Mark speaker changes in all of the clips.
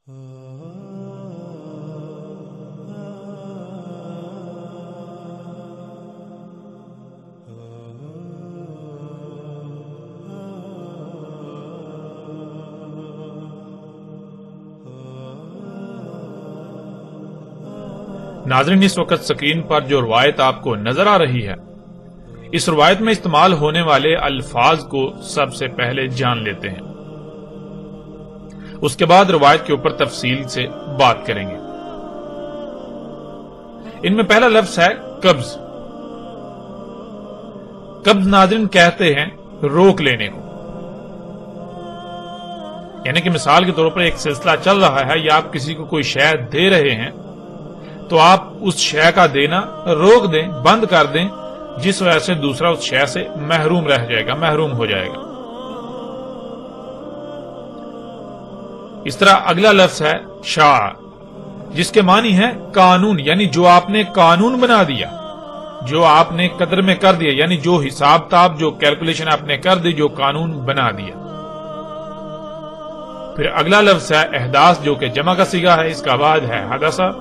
Speaker 1: ناظرین، اس وقت سکرین پر جو روایت آپ کو نظر آ رہی ہے، اس روایت میں استعمال ہونے والے الفاظ کو سب سے پہلے جان لیتے ہیں، اس کے بعد روایت کے اوپر تفصیل سے بات کریں گے۔ ان میں پہلا لفظ ہے قبض۔ قبض ناظرین کہتے ہیں روک لینے کو، یعنی کہ مثال کے طور پر ایک سلسلہ چل رہا ہے یا آپ کسی کو کوئی شے دے رہے ہیں تو آپ اس شے کا دینا روک دیں، بند کر دیں، جس وجہ سے دوسرا اس شے سے محروم رہ جائے گا، محروم ہو جائے گا۔ اس طرح اگلا لفظ ہے شاع، جس کے معنی ہے قانون، یعنی جو آپ نے قانون بنا دیا، جو آپ نے قدر میں کر دیا، یعنی جو حساب تاب، جو کیلکولیشن آپ نے کر دی، جو قانون بنا دیا۔ پھر اگلا لفظ ہے احداث، جو کہ جمع کا صیغہ ہے، اس کا بعد ہے حدثہ۔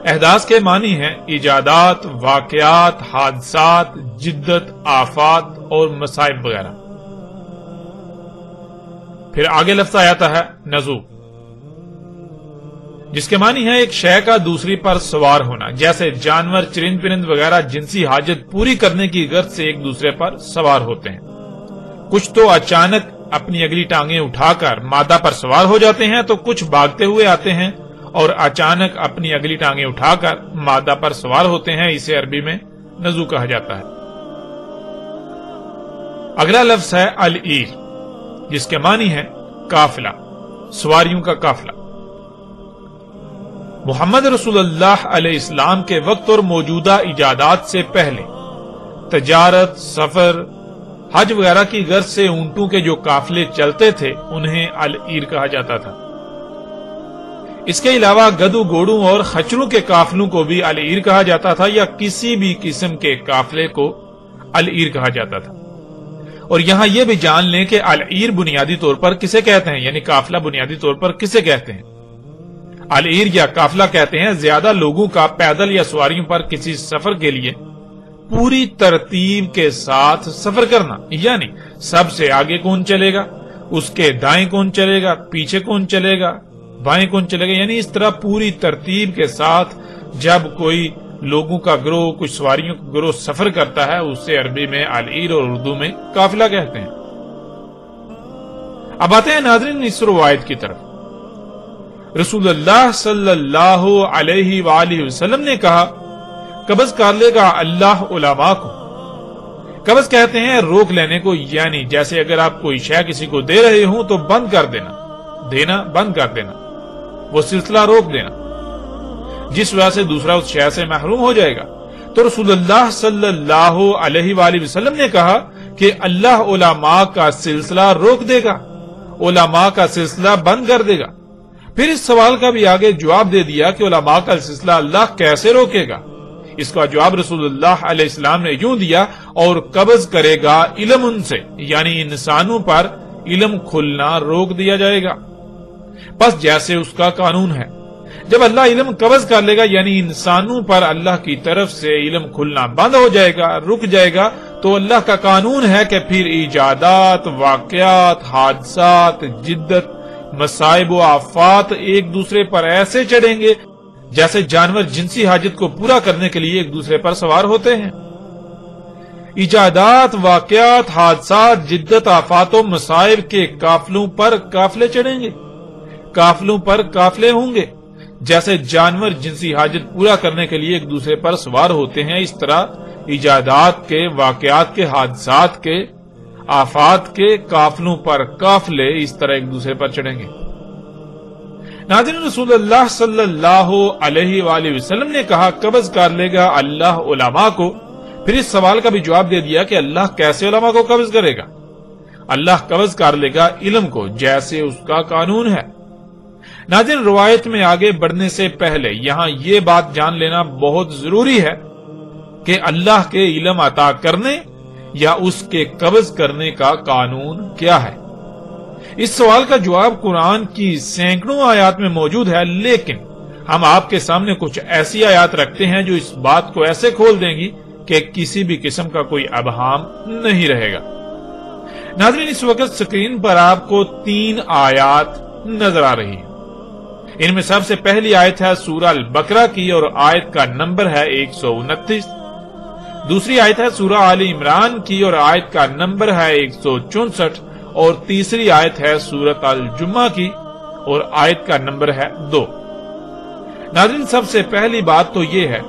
Speaker 1: احداث کے معنی ہیں ایجادات، واقعات، حادثات، جدت، آفات اور مصائب وغیرہ۔ پھر آگے لفظ آتا ہے نزوع، جس کے معنی ہے ایک شے کا دوسری پر سوار ہونا، جیسے جانور، چرند پرند وغیرہ جنسی حاجت پوری کرنے کی غرض سے ایک دوسرے پر سوار ہوتے ہیں۔ کچھ تو اچانک اپنی اگلی ٹانگیں اٹھا کر مادہ پر سوار ہو جاتے ہیں، تو کچھ بھاگتے ہوئے آتے ہیں اور اچانک اپنی اگلی ٹانگیں اٹھا کر مادہ پر سوار ہوتے ہیں، اسے عربی میں نزوع کہا جاتا ہے۔ اگلا لفظ ہے العیر، جس کے معنی ہے قافلہ، سواریوں کا قافلہ۔ محمد رسول اللہ علیہ السلام کے وقت اور موجودہ ایجادات سے پہلے تجارت، سفر، حج وغیرہ کی غرض سے اونٹوں کے جو قافلے چلتے تھے انہیں العیر کہا جاتا تھا۔ اس کے علاوہ گدو، گھوڑوں اور خچروں کے قافلوں کو بھی العیر کہا جاتا تھا، یا کسی بھی قسم کے قافلے کو العیر کہا جاتا تھا۔ اور یہاں یہ بھی جان لیں کہ العیر بنیادی طور پر کسے کہتے ہیں، یعنی قافلہ بنیادی طور پر کسے کہتے ہیں؟ العیر یا قافلہ کہتے ہیں زیادہ لوگوں کا پیدل یا سواریوں پر کسی سفر کے لیے پوری ترتیب کے ساتھ سفر کرنا، یعنی سب سے آگے کون چلے گا، اس کے دائیں کون چلے گا، پیچھے کون چلے گا، بائیں کون چلے گا، یعنی اس طرح پوری ترتیب کے ساتھ جب کوئی لوگوں کا گروہ، کچھ سواریوں کا گروہ سفر کرتا ہے، اسے عربی میں العیر اور اردو میں قافلہ کہتے ہیں۔ اب آتے ہیں ناظرین اس روایت کی طرف۔ رسول اللہ صلی اللہ علیہ وآلہ وسلم نے کہا، قبض کر لے گا اللہ علماء کو۔ قبض کہتے ہیں روک لینے کو، یعنی جیسے اگر آپ کوئی شے کسی کو دے رہے ہوں تو بند کر دینا، دینا بند کر دینا، وہ سلسلہ روک دینا، جس وجہ سے دوسرا اس شے سے محروم ہو جائے گا۔ تو رسول اللہ صلی اللہ علیہ وآلہ وسلم نے کہا کہ اللہ علماء کا سلسلہ روک دے گا، علماء کا سلسلہ بند کر دے گا۔ پھر اس سوال کا بھی آگے جواب دے دیا کہ علماء کا سلسلہ اللہ کیسے روکے گا۔ اس کا جواب رسول اللہ علیہ السلام نے یوں دیا، اور قبض کرے گا علم ان سے، یعنی انسانوں پر علم کھلنا روک دیا جائے گا، بس جیسے اس کا قانون ہے۔ جب اللہ علم قبض کر لے گا، یعنی انسانوں پر اللہ کی طرف سے علم کھلنا بند ہو جائے گا، رک جائے گا، تو اللہ کا قانون ہے کہ پھر ایجادات، واقعات، حادثات، جدت، مصائب و آفات ایک دوسرے پر ایسے چڑھیں گے جیسے جانور جنسی حاجت کو پورا کرنے کے لیے ایک دوسرے پر سوار ہوتے ہیں۔ ایجادات، واقعات، حادثات، جدت، آفات و مصائب کے قافلوں پر قافلے چڑھیں گے، قافلوں پر قافلے ہوں گے، جیسے جانور جنسی حاجت پورا کرنے کے لیے ایک دوسرے پر سوار ہوتے ہیں، اس طرح ایجادات کے، واقعات کے، حادثات کے، آفات کے قافلوں پر قافلے اس طرح ایک دوسرے پر چڑھیں گے۔ ناظرین، رسول اللہ صلی اللہ علیہ وآلہ وسلم نے کہا قبض کر لے گا اللہ علماء کو۔ پھر اس سوال کا بھی جواب دے دیا کہ اللہ کیسے علماء کو قبض کرے گا؟ اللہ قبض کر لے گا علم کو، جیسے اس کا قانون ہے۔ ناظرین، روایت میں آگے بڑھنے سے پہلے یہاں یہ بات جان لینا بہت ضروری ہے کہ اللہ کے علم عطا کرنے یا اس کے قبض کرنے کا قانون کیا ہے۔ اس سوال کا جواب قرآن کی سینکڑوں آیات میں موجود ہے، لیکن ہم آپ کے سامنے کچھ ایسی آیات رکھتے ہیں جو اس بات کو ایسے کھول دیں گی کہ کسی بھی قسم کا کوئی ابہام نہیں رہے گا۔ ناظرین، اس وقت سکرین پر آپ کو 3 آیات نظر آ رہی ہیں۔ ان میں سب سے پہلی آیت ہے سورہ البقرہ کی اور آیت کا نمبر ہے 129۔ دوسری آیت ہے سورہ آل عمران کی اور آیت کا نمبر ہے 164، اور تیسری آیت ہے سورۃ الجمعہ کی اور آیت کا نمبر ہے 2۔ ناظرین، سب سے پہلی بات تو یہ ہے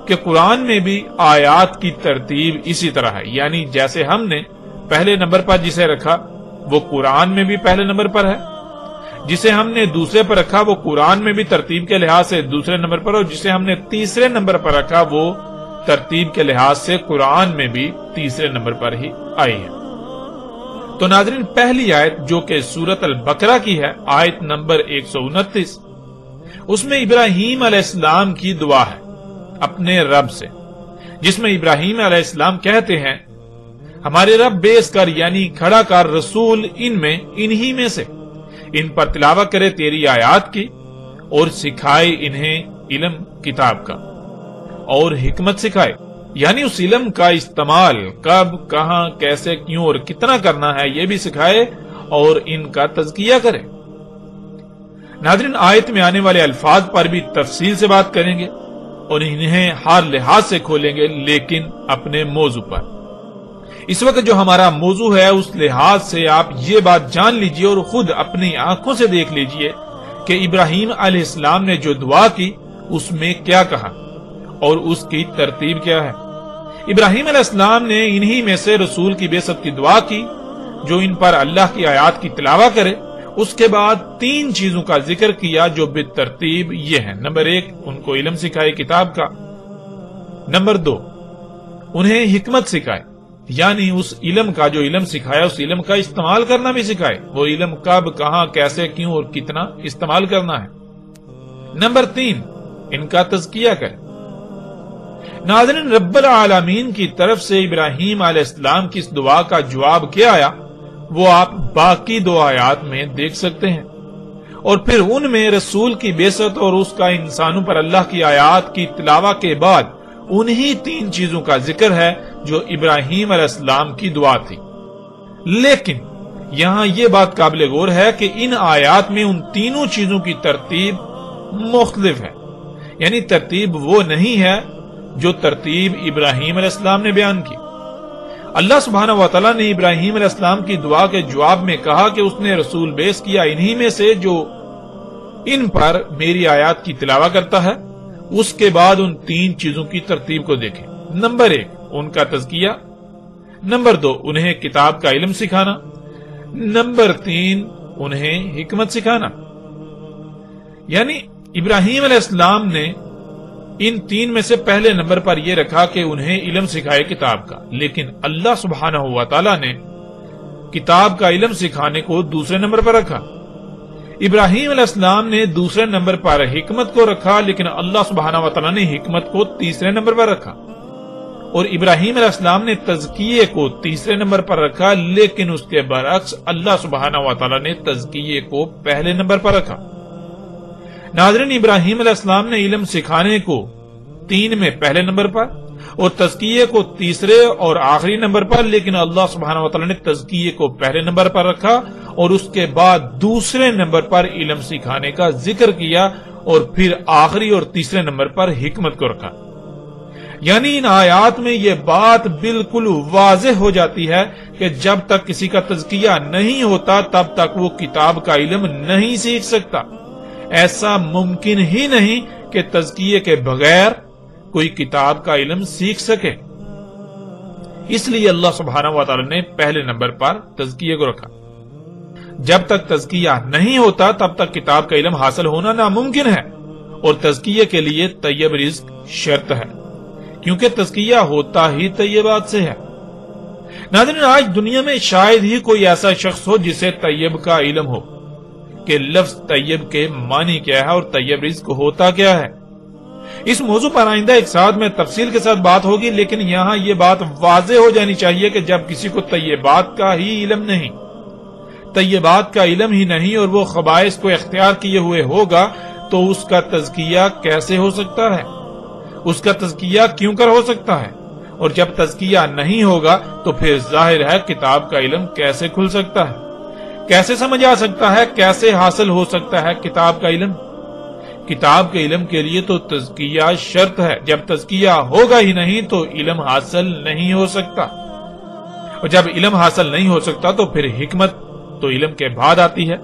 Speaker 1: کہ قرآن میں بھی آیات کی ترتیب اسی طرح ہے، یعنی جیسے ہم نے پہلے نمبر پر جسے رکھا وہ قرآن میں بھی پہلے نمبر پر ہے، جسے ہم نے دوسرے پر رکھا وہ قرآن میں بھی ترتیب کے لحاظ سے دوسرے نمبر پر، اور جسے ہم نے تیسرے نمبر پر رکھا وہ ترتیب کے لحاظ سے قرآن میں بھی تیسرے نمبر پر ہی آئی ہے۔ تو ناظرین، پہلی آیت جو کہ سورۃ البقرہ کی ہے، آیت نمبر 129، اس میں ابراہیم علیہ السلام کی دعا ہے اپنے رب سے، جس میں ابراہیم علیہ السلام کہتے ہیں ہمارے رب بیس کر یعنی کھڑا کر رسول انہی میں سے، ان پر تلاوت کرے تیری آیات کی اور سکھائے انہیں علم کتاب کا اور حکمت سکھائے، یعنی اس علم کا استعمال کب، کہاں، کیسے، کیوں اور کتنا کرنا ہے یہ بھی سکھائے اور ان کا تزکیہ کرے۔ ناظرین، آیت میں آنے والے الفاظ پر بھی تفصیل سے بات کریں گے اور انہیں ہر لحاظ سے کھولیں گے، لیکن اپنے موضوع پر۔ اس وقت جو ہمارا موضوع ہے اس لحاظ سے آپ یہ بات جان لیجئے اور خود اپنی آنکھوں سے دیکھ لیجئے کہ ابراہیم علیہ السلام نے جو دعا کی اس میں کیا کہا اور اس کی ترتیب کیا ہے۔ ابراہیم علیہ السلام نے انہی میں سے رسول کی بعثت کی دعا کی جو ان پر اللہ کی آیات کی تلاوت کرے۔ اس کے بعد 3 چیزوں کا ذکر کیا جو بالترتیب یہ ہیں۔ نمبر 1، ان کو علم سکھائے کتاب کا۔ نمبر 2، انہیں حکمت سکھائے، یعنی اس علم کا جو علم سکھایا اس علم کا استعمال کرنا بھی سکھائے، وہ علم کب، کہاں، کیسے، کیوں اور کتنا استعمال کرنا ہے۔ نمبر 3، ان کا تزکیہ کرے۔ ناظرین، رب العالمین کی طرف سے ابراہیم علیہ السلام کی اس دعا کا جواب کیا آیا وہ آپ باقی 2 آیات میں دیکھ سکتے ہیں، اور پھر ان میں رسول کی بعثت اور اس کا انسانوں پر اللہ کی آیات کی تلاوت کے بعد انہی 3 چیزوں کا ذکر ہے جو ابراہیم علیہ السلام کی دعا تھی۔ لیکن یہاں یہ بات قابل غور ہے کہ ان آیات میں ان تینوں چیزوں کی ترتیب مختلف ہے، یعنی ترتیب وہ نہیں ہے جو ترتیب ابراہیم علیہ السلام نے بیان کی۔ اللہ سبحانہ وتعالی نے ابراہیم علیہ السلام کی دعا کے جواب میں کہا کہ اس نے رسول بیس کیا انہی میں سے جو ان پر میری آیات کی تلاوت کرتا ہے۔ اس کے بعد ان 3 چیزوں کی ترتیب کو دیکھیں۔ نمبر 1، ان کا تزکیہ۔ نمبر 2، انہیں کتاب کا علم سکھانا۔ نمبر 3، انہیں حکمت سکھانا۔ یعنی ابراہیم علیہ السلام نے ان 3 میں سے پہلے نمبر پر یہ رکھا کہ انہیں علم سکھائے کتاب کا، لیکن اللہ سبحانہ و تعالی نے کتاب کا علم سکھانے کو دوسرے نمبر پر رکھا۔ ابراہیم علیہ السلام نے دوسرے نمبر پر حکمت کو رکھا، لیکن اللہ سبحانہ و تعالی نے حکمت کو تیسرے نمبر پر رکھا، اور ابراہیم علیہ السلام نے تزکیے کو تیسرے نمبر پر رکھا، لیکن اس کے برعکس اللہ سبحانہ و تعالی نے تزکیے کو پہلے نمبر پر رکھا۔ ناظرین، ابراہیم علیہ السلام نے علم سکھانے کو 3 میں پہلے نمبر پر اور تزکیے کو تیسرے اور آخری نمبر پر، لیکن اللہ سبحانہ و تعالی نے تزکیے کو پہلے نمبر پر رکھا اور اس کے بعد دوسرے نمبر پر علم سکھانے کا ذکر کیا اور پھر آخری اور تیسرے نمبر پر حکمت کو رکھا۔ یعنی ان آیات میں یہ بات بالکل واضح ہو جاتی ہے کہ جب تک کسی کا تزکیہ نہیں ہوتا تب تک وہ کتاب کا علم نہیں سیکھ سکتا۔ ایسا ممکن ہی نہیں کہ تزکیے کے بغیر کوئی کتاب کا علم سیکھ سکے۔ اس لیے اللہ سبحانہ و تعالی نے پہلے نمبر پر تزکیے کو رکھا۔ جب تک تزکیہ نہیں ہوتا تب تک کتاب کا علم حاصل ہونا ناممکن ہے، اور تزکیے کے لیے طیب رزق شرط ہے، کیونکہ تزکیہ ہوتا ہی طیبات سے ہے۔ ناظرین، آج دنیا میں شاید ہی کوئی ایسا شخص ہو جسے طیب کا علم ہو کہ لفظ طیب کے معنی کیا ہے اور طیب رزق ہوتا کیا ہے۔ اس موضوع پر آئندہ ایک ساتھ میں تفصیل کے ساتھ بات ہوگی، لیکن یہاں یہ بات واضح ہو جانی چاہیے کہ جب کسی کو طیبات کا ہی علم نہیں، طیبات کا علم ہی نہیں اور وہ خبائث کو اختیار کیے ہوئے ہوگا تو اس کا تزکیہ کیسے ہو سکتا ہے؟ اس کا تزکیہ کیوں کر ہو سکتا ہے؟ اور جب تزکیہ نہیں ہوگا تو پھر ظاہر ہے کتاب کا علم کیسے کھل سکتا ہے؟ کیسے سمجھ آ سکتا ہے؟ کیسے حاصل ہو سکتا ہے کتاب کا علم؟ کتاب کے علم کے لیے تو تزکیہ شرط ہے، جب تزکیہ ہوگا ہی نہیں تو علم حاصل نہیں ہو سکتا، اور جب علم حاصل نہیں ہو سکتا تو پھر حکمت تو علم کے بعد آتی ہے،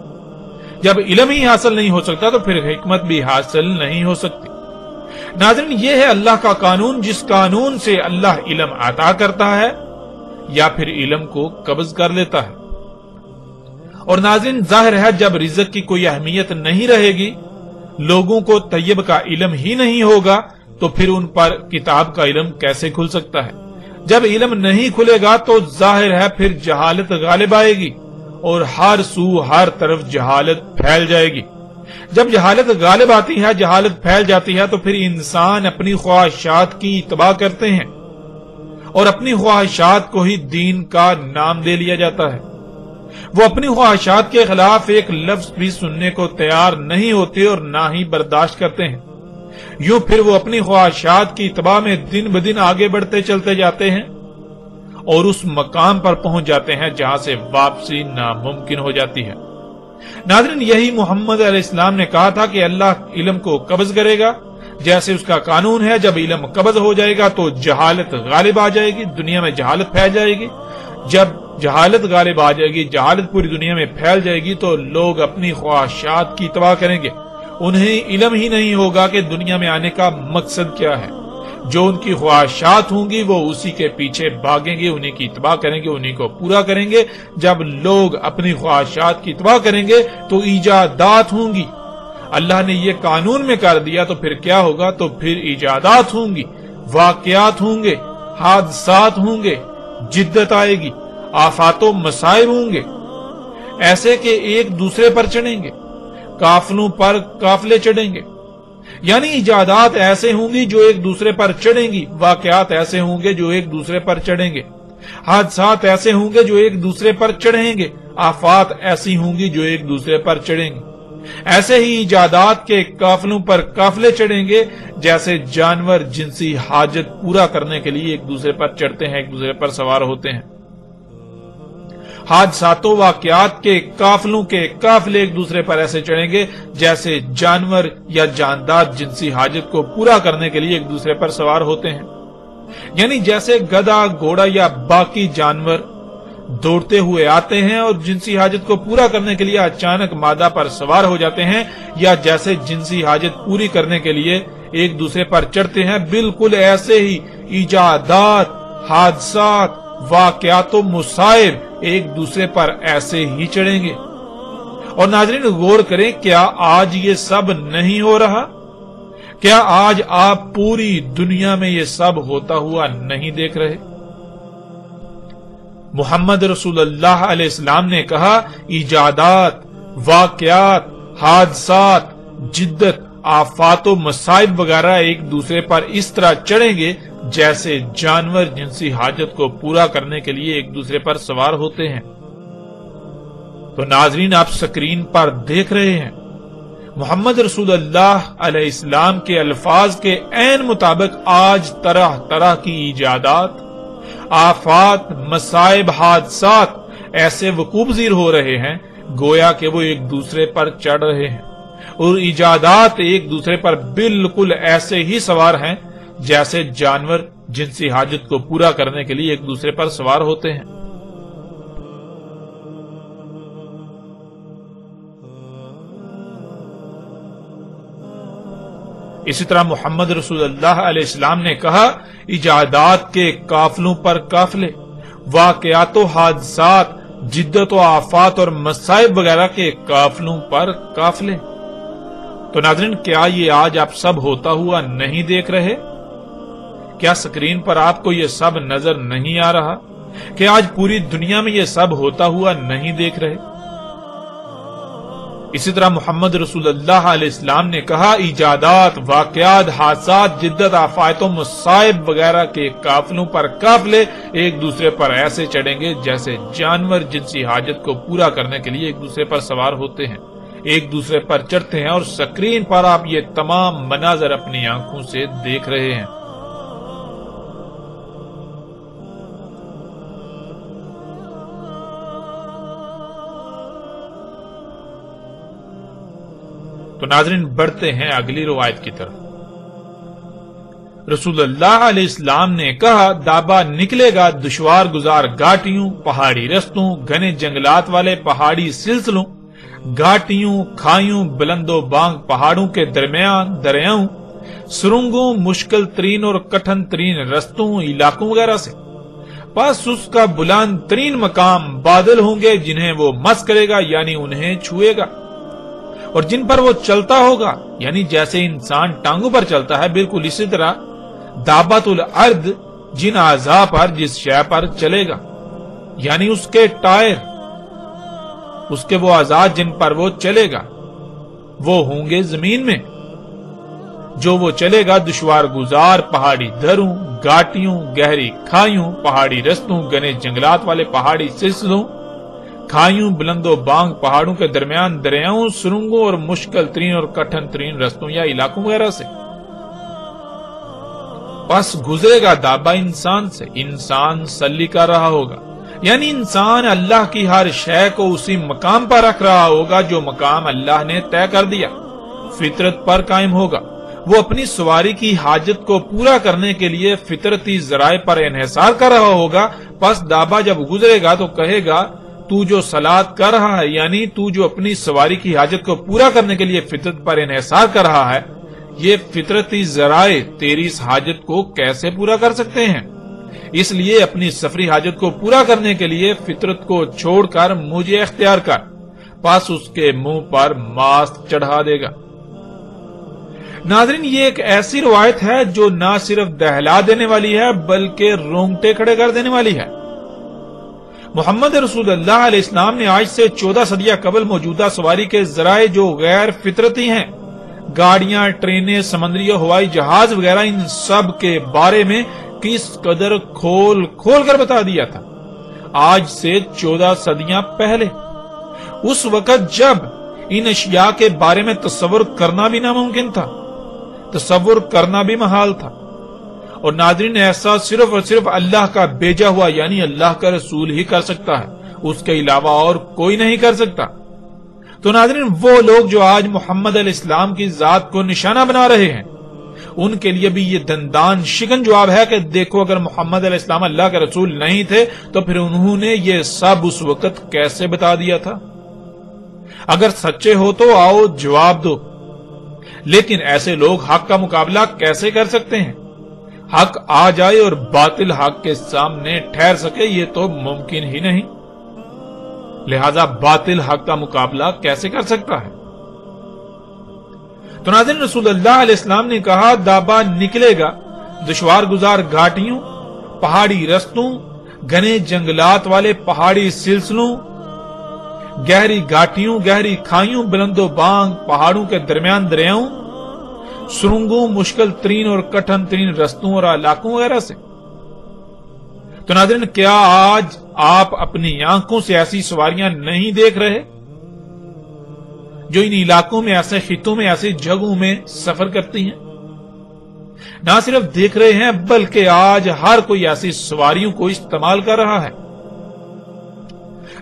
Speaker 1: جب علم ہی حاصل نہیں ہو سکتا تو پھر حکمت بھی حاصل نہیں ہو سکتی۔ ناظرین، یہ ہے اللہ کا قانون، جس قانون سے اللہ علم عطا کرتا ہے یا پھر علم کو قبض کر لیتا ہے۔ اور ناظرین، ظاہر ہے جب رزق کی کوئی اہمیت نہیں رہے گی، لوگوں کو طیب کا علم ہی نہیں ہوگا تو پھر ان پر کتاب کا علم کیسے کھل سکتا ہے؟ جب علم نہیں کھلے گا تو ظاہر ہے پھر جہالت غالب آئے گی اور ہر سو ہر طرف جہالت پھیل جائے گی۔ جب جہالت غالب آتی ہے، جہالت پھیل جاتی ہے تو پھر انسان اپنی خواہشات کی اتباع کرتے ہیں اور اپنی خواہشات کو ہی دین کا نام دے لیا جاتا ہے۔ وہ اپنی خواہشات کے خلاف ایک لفظ بھی سننے کو تیار نہیں ہوتے اور نہ ہی برداشت کرتے ہیں۔ یوں پھر وہ اپنی خواہشات کی اتباع میں دن بدن آگے بڑھتے چلتے جاتے ہیں اور اس مقام پر پہنچ جاتے ہیں جہاں سے واپسی ناممکن ہو جاتی ہے۔ ناظرین، یہی محمد علیہ السلام نے کہا تھا کہ اللہ علم کو قبض کرے گا، جیسے اس کا قانون ہے جب علم قبض ہو جائے گا تو جہالت غالب آ جائے گی، دنیا میں جہالت پھیل جائے گی۔ جب جہالت غالب آ جائے گی، جہالت پوری دنیا میں پھیل جائے گی تو لوگ اپنی خواہشات کی اتباع کریں گے۔ انہیں علم ہی نہیں ہوگا کہ دنیا میں آنے کا مقصد کیا ہے۔ جو ان کی خواہشات ہوں گی وہ اسی کے پیچھے بھاگیں گے، انہیں کی اتباع کریں گے، انہیں کو پورا کریں گے۔ جب لوگ اپنی خواہشات کی اتباع کریں گے تو ایجادات ہوں گی۔ اللہ نے یہ قانون میں کر دیا تو پھر کیا ہوگا؟ تو پھر ایجادات ہوں گی، واقعات ہوں گے، حادثات ہوں گے، جدت آئے گی، آفات و مصائب ہوں گے، ایسے کہ ایک دوسرے پر چڑھیں گے، قافلوں پر قافلے چڑھیں گے۔ یعنی ایجادات ایسے ہوں گی جو ایک دوسرے پر چڑھیں گی، واقعات ایسے ہوں گے جو ایک دوسرے پر چڑھیں گے، حادثات ایسے ہوں گے جو ایک دوسرے پر چڑھیں گے، آفات ایسی ہوں گی جو ایک دوسرے پر چڑھیں گی۔ ایسے ہی ایجادات کے قافلوں پر قافلے چڑھیں گے، جیسے جانور جنسی حاجت پورا کرنے کے لیے ایک دوسرے پر چڑھتے ہیں، ایک دوسرے پر سوار ہوتے ہیں۔ حادثات و واقعات کے قافلوں کے قافلے ایک دوسرے پر ایسے چڑھیں گے جیسے جانور یا جاندار جنسی حاجت کو پورا کرنے کے لیے ایک دوسرے پر سوار ہوتے ہیں۔ یعنی جیسے گدھا، گھوڑا یا باقی جانور دوڑتے ہوئے آتے ہیں اور جنسی حاجت کو پورا کرنے کے لیے اچانک مادہ پر سوار ہو جاتے ہیں، یا جیسے جنسی حاجت پوری کرنے کے لیے ایک دوسرے پر چڑھتے ہیں، بالکل ایسے ہی ایجادات، حادثات، واقعات و مصائب ایک دوسرے پر ایسے ہی چڑھیں گے۔ اور ناظرین غور کریں، کیا آج یہ سب نہیں ہو رہا؟ کیا آج آپ پوری دنیا میں یہ سب ہوتا ہوا نہیں دیکھ رہے؟ محمد رسول اللہ علیہ السلام نے کہا، ایجادات، واقعات، حادثات، جدت، آفات و مصائب وغیرہ ایک دوسرے پر اس طرح چڑھیں گے جیسے جانور جنسی حاجت کو پورا کرنے کے لیے ایک دوسرے پر سوار ہوتے ہیں۔ تو ناظرین، آپ سکرین پر دیکھ رہے ہیں محمد رسول اللہ علیہ السلام کے الفاظ کے عین مطابق آج طرح طرح کی ایجادات، آفات، مصائب، حادثات ایسے وقوع پذیر ہو رہے ہیں گویا کہ وہ ایک دوسرے پر چڑھ رہے ہیں، اور ایجادات ایک دوسرے پر بالکل ایسے ہی سوار ہیں جیسے جانور جنسی حاجت کو پورا کرنے کے لیے ایک دوسرے پر سوار ہوتے ہیں۔ اسی طرح محمد رسول اللہ علیہ السلام نے کہا، ایجادات کے قافلوں پر قافلے، واقعات و حادثات، جدت و آفات اور مصائب وغیرہ کے قافلوں پر قافلے۔ تو ناظرین، کیا یہ آج آپ سب ہوتا ہوا نہیں دیکھ رہے؟ کیا سکرین پر آپ کو یہ سب نظر نہیں آ رہا کہ آج پوری دنیا میں یہ سب ہوتا ہوا نہیں دیکھ رہے؟ اسی طرح محمد رسول اللہ علیہ السلام نے کہا ایجادات، واقعات، حادثات، جدت، آفات و مصائب وغیرہ کے قافلوں پر قافلے ایک دوسرے پر ایسے چڑھیں گے جیسے جانور جنسی حاجت کو پورا کرنے کے لیے ایک دوسرے پر سوار ہوتے ہیں، ایک دوسرے پر چڑھتے ہیں، اور سکرین پر آپ یہ تمام مناظر اپنی آنکھوں سے دیکھ رہے ہیں۔ تو ناظرین بڑھتے ہیں اگلی روایت کی طرف۔ رسول اللہ علیہ السلام نے کہا دابا نکلے گا دشوار گزار گھاٹیوں، پہاڑی رستوں، گھنے جنگلات والے پہاڑی سلسلوں، گھاٹیوں، کھائیوں، بلند و بانگ پہاڑوں کے درمیان دریاؤں، سرنگوں، مشکل ترین اور کٹھن ترین رستوں، علاقوں وغیرہ سے۔ پس اس کا بلند ترین مقام بادل ہوں گے جنہیں وہ مس کرے گا یعنی انہیں چھوئے گا، اور جن پر وہ چلتا ہوگا یعنی جیسے انسان ٹانگوں پر چلتا ہے بالکل اسی طرح دابت الارض جن اعضاء پر جس شے پر چلے گا یعنی اس کے ٹائر، اس کے وہ اعضاء جن پر وہ چلے گا وہ ہوں گے زمین میں، جو وہ چلے گا دشوار گزار پہاڑی دروں، گھاٹیوں، گہری کھائیوں، پہاڑی رستوں، گھنے جنگلات والے پہاڑی سلسلوں، کھائیوں، بلند و بانگ پہاڑوں کے درمیان دریاؤں، سرنگوں اور مشکل ترین اور کٹھن ترین رستوں یا علاقوں وغیرہ سے۔ پس گزرے گا دابا انسان سے، انسان سلی کر رہا ہوگا یعنی انسان اللہ کی ہر شے کو اسی مقام پر رکھ رہا ہوگا جو مقام اللہ نے طے کر دیا، فطرت پر قائم ہوگا۔ وہ اپنی سواری کی حاجت کو پورا کرنے کے لیے فطرتی ذرائع پر انحصار کر رہا ہوگا۔ پس دابا جب گزرے گا تو کہے گا تو جو صلات کر رہا ہے یعنی تو جو اپنی سواری کی حاجت کو پورا کرنے کے لیے فطرت پر انحصار کر رہا ہے، یہ فطرتی ذرائع تیری اس حاجت کو کیسے پورا کر سکتے ہیں؟ اس لیے اپنی سفری حاجت کو پورا کرنے کے لیے فطرت کو چھوڑ کر مجھے اختیار کر، پس اس کے منہ پر ماسک چڑھا دے گا۔ ناظرین یہ ایک ایسی روایت ہے جو نہ صرف دہلا دینے والی ہے بلکہ رونگٹے کھڑے کر دینے والی ہے۔ محمد رسول اللہ علیہ السلام نے آج سے 14 صدیاں قبل موجودہ سواری کے ذرائع جو غیر فطرتی ہیں، گاڑیاں، ٹرینیں، سمندری اور ہوائی جہاز وغیرہ، ان سب کے بارے میں کس قدر کھول کھول کر بتا دیا تھا آج سے 14 صدیاں پہلے، اس وقت جب ان اشیاء کے بارے میں تصور کرنا بھی ناممکن تھا، تصور کرنا بھی محال تھا۔ اور ناظرین ایسا صرف اور صرف اللہ کا بھیجا ہوا یعنی اللہ کا رسول ہی کر سکتا ہے، اس کے علاوہ اور کوئی نہیں کر سکتا۔ تو ناظرین وہ لوگ جو آج محمد علیہ السلام کی ذات کو نشانہ بنا رہے ہیں ان کے لیے بھی یہ دندان شکن جواب ہے کہ دیکھو اگر محمد علیہ السلام اللہ کے رسول نہیں تھے تو پھر انہوں نے یہ سب اس وقت کیسے بتا دیا تھا؟ اگر سچے ہو تو آؤ جواب دو۔ لیکن ایسے لوگ حق کا مقابلہ کیسے کر سکتے ہیں؟ حق آ جائے اور باطل حق کے سامنے ٹھہر سکے یہ تو ممکن ہی نہیں، لہذا باطل حق کا مقابلہ کیسے کر سکتا ہے؟ تو ناظرین رسول اللہ علیہ السلام نے کہا دابا نکلے گا دشوار گزار گھاٹیوں، پہاڑی رستوں، گھنے جنگلات والے پہاڑی سلسلوں، گہری گھاٹیوں، گہری کھائیوں، بلند و بانگ پہاڑوں کے درمیان دریاؤں، سرنگوں، مشکل ترین اور کٹھن ترین رستوں اور علاقوں وغیرہ سے۔ تو ناظرین کیا آج آپ اپنی آنکھوں سے ایسی سواریاں نہیں دیکھ رہے جو ان علاقوں میں، ایسے خطوں میں، ایسی جگہوں میں سفر کرتی ہیں؟ نہ صرف دیکھ رہے ہیں بلکہ آج ہر کوئی ایسی سواریوں کو استعمال کر رہا ہے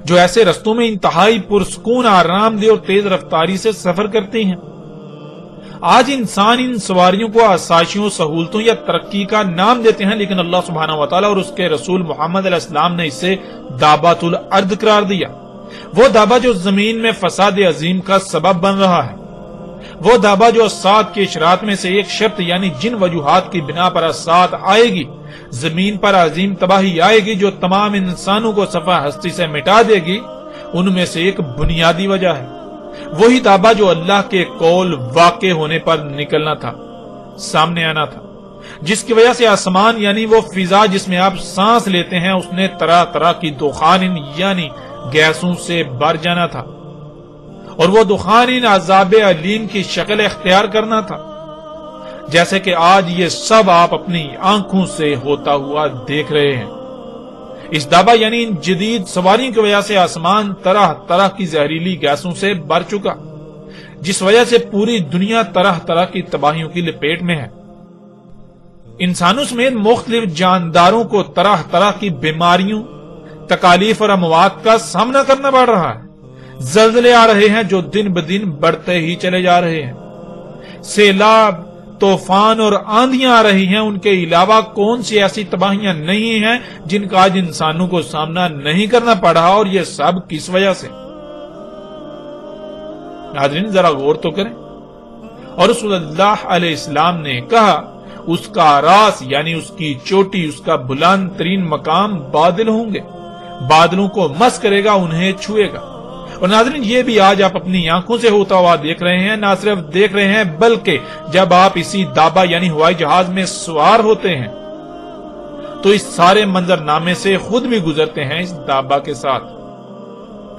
Speaker 1: جو ایسے رستوں میں انتہائی پرسکون، آرام دہ اور تیز رفتاری سے سفر کرتی ہیں۔ آج انسان ان سواریوں کو آسائشوں، سہولتوں یا ترقی کا نام دیتے ہیں، لیکن اللہ سبحانہ وتعالی اور اس کے رسول محمد علیہ السلام نے اسے دابۃ الارض قرار دیا۔ وہ دابا جو زمین میں فساد عظیم کا سبب بن رہا ہے، وہ دابا جو اسات کے اشارات میں سے ایک شرط یعنی جن وجوہات کی بنا پر اسات آئے گی، زمین پر عظیم تباہی آئے گی جو تمام انسانوں کو صفحہ ہستی سے مٹا دے گی، ان میں سے ایک بنیادی وجہ ہے وہی دابا جو اللہ کے قول واقع ہونے پر نکلنا تھا، سامنے آنا تھا، جس کی وجہ سے آسمان یعنی وہ فضا جس میں آپ سانس لیتے ہیں اس نے طرح طرح کی دخان یعنی گیسوں سے بھر جانا تھا، اور وہ دخان ان عذاب علیم کی شکل اختیار کرنا تھا، جیسے کہ آج یہ سب آپ اپنی آنکھوں سے ہوتا ہوا دیکھ رہے ہیں۔ اس دابا یعنی ان جدید سواریوں کی وجہ سے آسمان طرح طرح کی زہریلی گیسوں سے بھر چکا، جس وجہ سے پوری دنیا طرح طرح کی تباہیوں کی لپیٹ میں ہے۔ انسانوں سمیت مختلف جانداروں کو طرح طرح کی بیماریوں، تکالیف اور اموات کا سامنا کرنا پڑ رہا ہے۔ زلزلے آ رہے ہیں جو دن بدن بڑھتے ہی چلے جا رہے ہیں۔ سیلاب، طوفان اور آندیاں آ رہی ہیں۔ ان کے علاوہ کون سی ایسی تباہیاں نہیں ہیں جن کا آج انسانوں کو سامنا نہیں کرنا پڑا، اور یہ سب کس وجہ سے؟ ناظرین ذرا غور تو کریں۔ اور رسول اللہ علیہ السلام نے کہا اس کا راس یعنی اس کی چوٹی، اس کا بلند ترین مقام بادل ہوں گے، بادلوں کو مس کرے گا، انہیں چھوئے گا۔ اور ناظرین یہ بھی آج آپ اپنی آنکھوں سے ہوتا ہوا دیکھ رہے ہیں، نہ صرف دیکھ رہے ہیں بلکہ جب آپ اسی دابا یعنی ہوائی جہاز میں سوار ہوتے ہیں تو اس سارے منظرنامے سے خود بھی گزرتے ہیں اس دابا کے ساتھ۔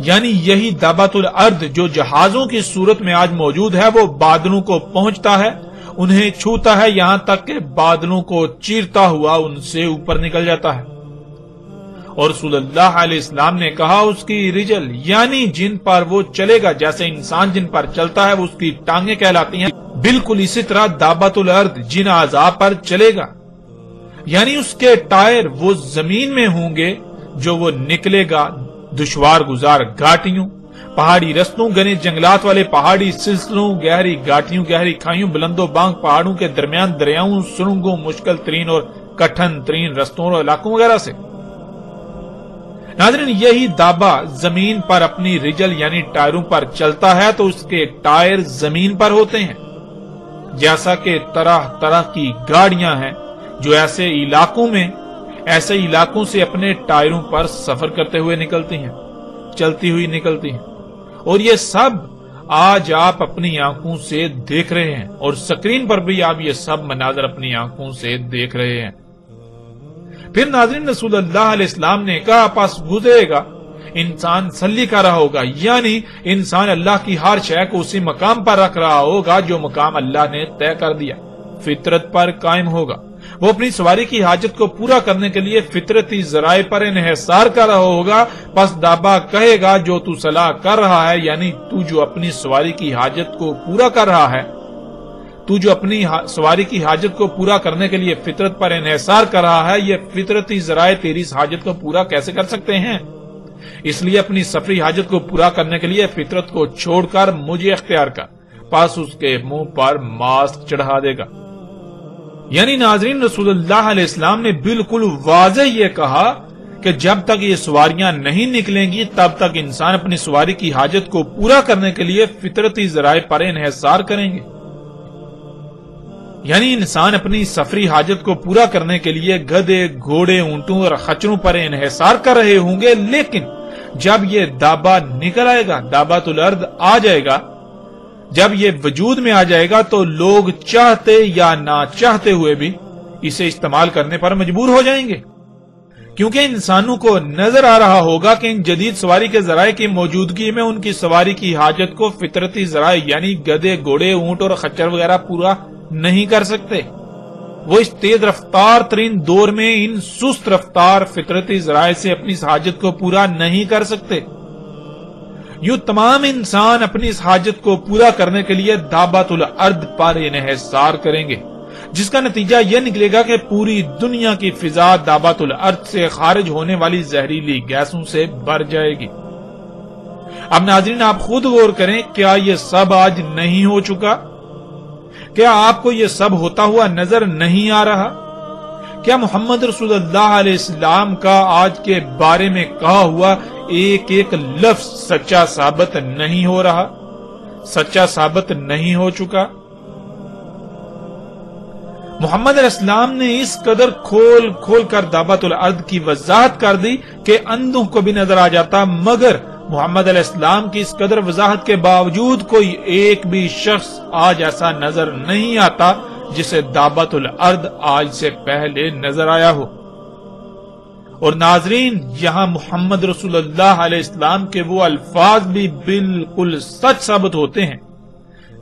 Speaker 1: یعنی یہی دابۃ الارض جو جہازوں کی صورت میں آج موجود ہے، وہ بادلوں کو پہنچتا ہے، انہیں چھوتا ہے، یہاں تک کہ بادلوں کو چیرتا ہوا ان سے اوپر نکل جاتا ہے۔ اور رسول اللہ علیہ السلام نے کہا اس کی رجل یعنی جن پر وہ چلے گا، جیسے انسان جن پر چلتا ہے وہ اس کی ٹانگیں کہلاتی ہیں، بالکل اسی طرح دابۃ الارض جن اعضاء پر چلے گا یعنی اس کے ٹائر وہ زمین میں ہوں گے جو وہ نکلے گا دشوار گزار گھاٹیوں، پہاڑی رستوں، گھنے جنگلات والے پہاڑی سلسلوں، گہری گھاٹیوں، گہری کھائیوں، بلند و بانگ پہاڑوں کے درمیان دریاؤں، سرنگوں، مشکل ترین اور کٹھن ترین رستوں اور علاقوں وغیرہ سے۔ ناظرین یہی دابا زمین پر اپنی رجل یعنی ٹائروں پر چلتا ہے تو اس کے ٹائر زمین پر ہوتے ہیں، جیسا کہ طرح طرح کی گاڑیاں ہیں جو ایسے علاقوں سے اپنے ٹائروں پر سفر کرتے ہوئے نکلتی ہیں، چلتی ہوئی نکلتی ہیں، اور یہ سب آج آپ اپنی آنکھوں سے دیکھ رہے ہیں، اور سکرین پر بھی آپ یہ سب مناظر اپنی آنکھوں سے دیکھ رہے ہیں۔ پھر ناظرین رسول اللہ علیہ السلام نے کہا پس گزرے گا انسان سلی کر رہا ہوگا، یعنی انسان اللہ کی ہر شے کو اسی مقام پر رکھ رہا ہوگا جو مقام اللہ نے طے کر دیا، فطرت پر قائم ہوگا۔ وہ اپنی سواری کی حاجت کو پورا کرنے کے لیے فطرتی ذرائع پر انحصار کر رہا ہوگا، پس دابا کہے گا جو تو صلاح کر رہا ہے، یعنی تو جو اپنی سواری کی حاجت کو پورا کر رہا ہے، تو جو اپنی سواری کی حاجت کو پورا کرنے کے لیے فطرت پر انحصار کر رہا ہے، یہ فطرتی ذرائع تیری اس حاجت کو پورا کیسے کر سکتے ہیں؟ اس لیے اپنی سفری حاجت کو پورا کرنے کے لیے فطرت کو چھوڑ کر مجھے اختیار کر، پس اس کے منہ پر ماسک چڑھا دے گا۔ یعنی ناظرین رسول اللہ علیہ السلام نے بالکل واضح یہ کہا کہ جب تک یہ سواریاں نہیں نکلیں گی تب تک انسان اپنی سواری کی حاجت کو پورا کرنے کے لیے فطرتی ذرائع پر انحصار کریں گے۔ یعنی انسان اپنی سفری حاجت کو پورا کرنے کے لیے گدھے، گھوڑے، اونٹوں اور خچروں پر انحصار کر رہے ہوں گے، لیکن جب یہ دابا نکل آئے گا، دابۃ الارض آ جائے گا، جب یہ وجود میں آ جائے گا تو لوگ چاہتے یا نہ چاہتے ہوئے بھی اسے استعمال کرنے پر مجبور ہو جائیں گے، کیونکہ انسانوں کو نظر آ رہا ہوگا کہ ان جدید سواری کے ذرائع کی موجودگی میں ان کی سواری کی حاجت کو فطرتی ذرائع یعنی گدھے، گھوڑے، اونٹ اور خچر وغیرہ پورا نہیں کر سکتے۔ وہ اس تیز رفتار ترین دور میں ان سست رفتار فطرتی ذرائع سے اپنی اس حاجت کو پورا نہیں کر سکتے۔ یوں تمام انسان اپنی اس حاجت کو پورا کرنے کے لیے دابۃ الارض پر انحصار کریں گے، جس کا نتیجہ یہ نکلے گا کہ پوری دنیا کی فضا دابۃ الارض سے خارج ہونے والی زہریلی گیسوں سے بھر جائے گی۔ اب ناظرین آپ خود غور کریں، کیا یہ سب آج نہیں ہو چکا؟ کیا آپ کو یہ سب ہوتا ہوا نظر نہیں آ رہا؟ کیا محمد رسول اللہ علیہ السلام کا آج کے بارے میں کہا ہوا ایک ایک لفظ سچا ثابت نہیں ہو رہا، سچا ثابت نہیں ہو چکا؟ محمد علیہ السلام نے اس قدر کھول کھول کر دابۃ الارض کی وضاحت کر دی کہ اندھوں کو بھی نظر آ جاتا، مگر محمد علیہ السلام کی اس قدر وضاحت کے باوجود کوئی ایک بھی شخص آج ایسا نظر نہیں آتا جسے دابۃ الارض آج سے پہلے نظر آیا ہو۔ اور ناظرین یہاں محمد رسول اللہ علیہ السلام کے وہ الفاظ بھی بالکل سچ ثابت ہوتے ہیں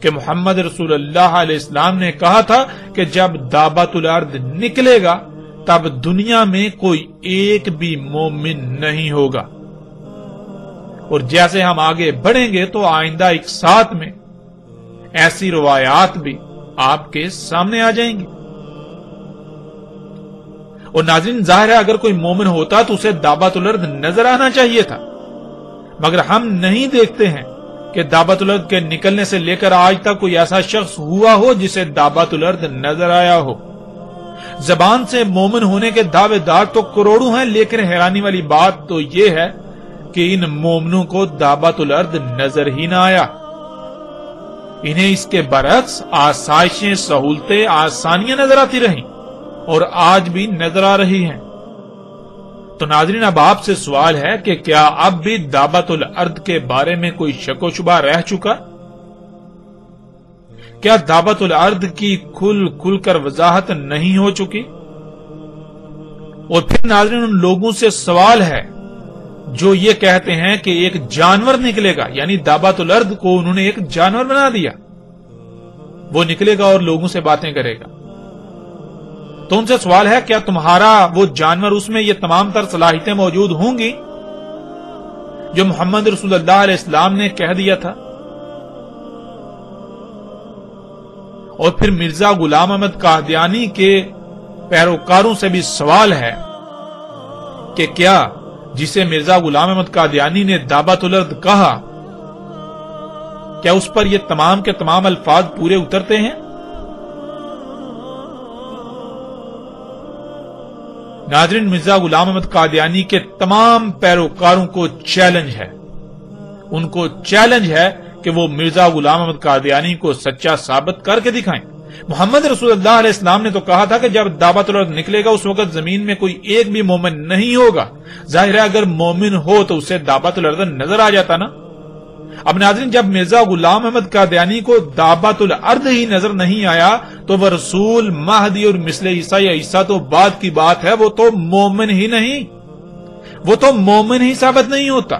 Speaker 1: کہ محمد رسول اللہ علیہ السلام نے کہا تھا کہ جب دابت الارض نکلے گا تب دنیا میں کوئی ایک بھی مومن نہیں ہوگا، اور جیسے ہم آگے بڑھیں گے تو آئندہ ایک ساتھ میں ایسی روایات بھی آپ کے سامنے آ جائیں گی۔ اور ناظرین ظاہر ہے اگر کوئی مومن ہوتا تو اسے دابت الارض نظر آنا چاہیے تھا، مگر ہم نہیں دیکھتے ہیں کہ دابت الارض کے نکلنے سے لے کر آج تک کوئی ایسا شخص ہوا ہو جسے دابت الارض نظر آیا ہو۔ زبان سے مومن ہونے کے دعوے دار تو کروڑوں ہیں، لیکن حیرانی والی بات تو یہ ہے کہ ان مومنوں کو دابت الارض نظر ہی نہ آیا۔ انہیں اس کے برعکس آسائشیں، سہولتیں، آسانیاں نظر آتی رہیں اور آج بھی نظر آ رہی ہیں۔ تو ناظرین اب آپ سے سوال ہے کہ کیا اب بھی دابت الارض کے بارے میں کوئی شک و شبہ رہ چکا؟ کیا دابت الارض کی کھل کر وضاحت نہیں ہو چکی؟ اور پھر ناظرین ان لوگوں سے سوال ہے جو یہ کہتے ہیں کہ ایک جانور نکلے گا، یعنی دابت الارض کو انہوں نے ایک جانور بنا دیا، وہ نکلے گا اور لوگوں سے باتیں کرے گا۔ تو ان سے سوال ہے کیا تمہارا وہ جانور، اس میں یہ تمام تر صلاحیتیں موجود ہوں گی جو محمد رسول اللہ علیہ السلام نے کہہ دیا تھا؟ اور پھر مرزا غلام احمد قادیانی کے پیروکاروں سے بھی سوال ہے کہ کیا جسے مرزا غلام احمد قادیانی نے دابت الارض کہا، کیا اس پر یہ تمام کے تمام الفاظ پورے اترتے ہیں؟ ناظرین مرزا غلام احمد قادیانی کے تمام پیروکاروں کو چیلنج ہے، ان کو چیلنج ہے کہ وہ مرزا غلام احمد قادیانی کو سچا ثابت کر کے دکھائیں۔ محمد رسول اللہ علیہ السلام نے تو کہا تھا کہ جب دابت الارض نکلے گا اس وقت زمین میں کوئی ایک بھی مومن نہیں ہوگا۔ ظاہر ہے اگر مومن ہو تو اسے دابت الارض نظر آ جاتا نا۔ اب ناظرین جب مرزا غلام احمد قادیانی کو دابت الارض ہی نظر نہیں آیا تو وہ رسول، مہدی اور مثل عیسیٰ یا عیسیٰ تو بعد کی بات ہے، وہ تو مومن ہی نہیں، وہ تو مومن ہی ثابت نہیں ہوتا۔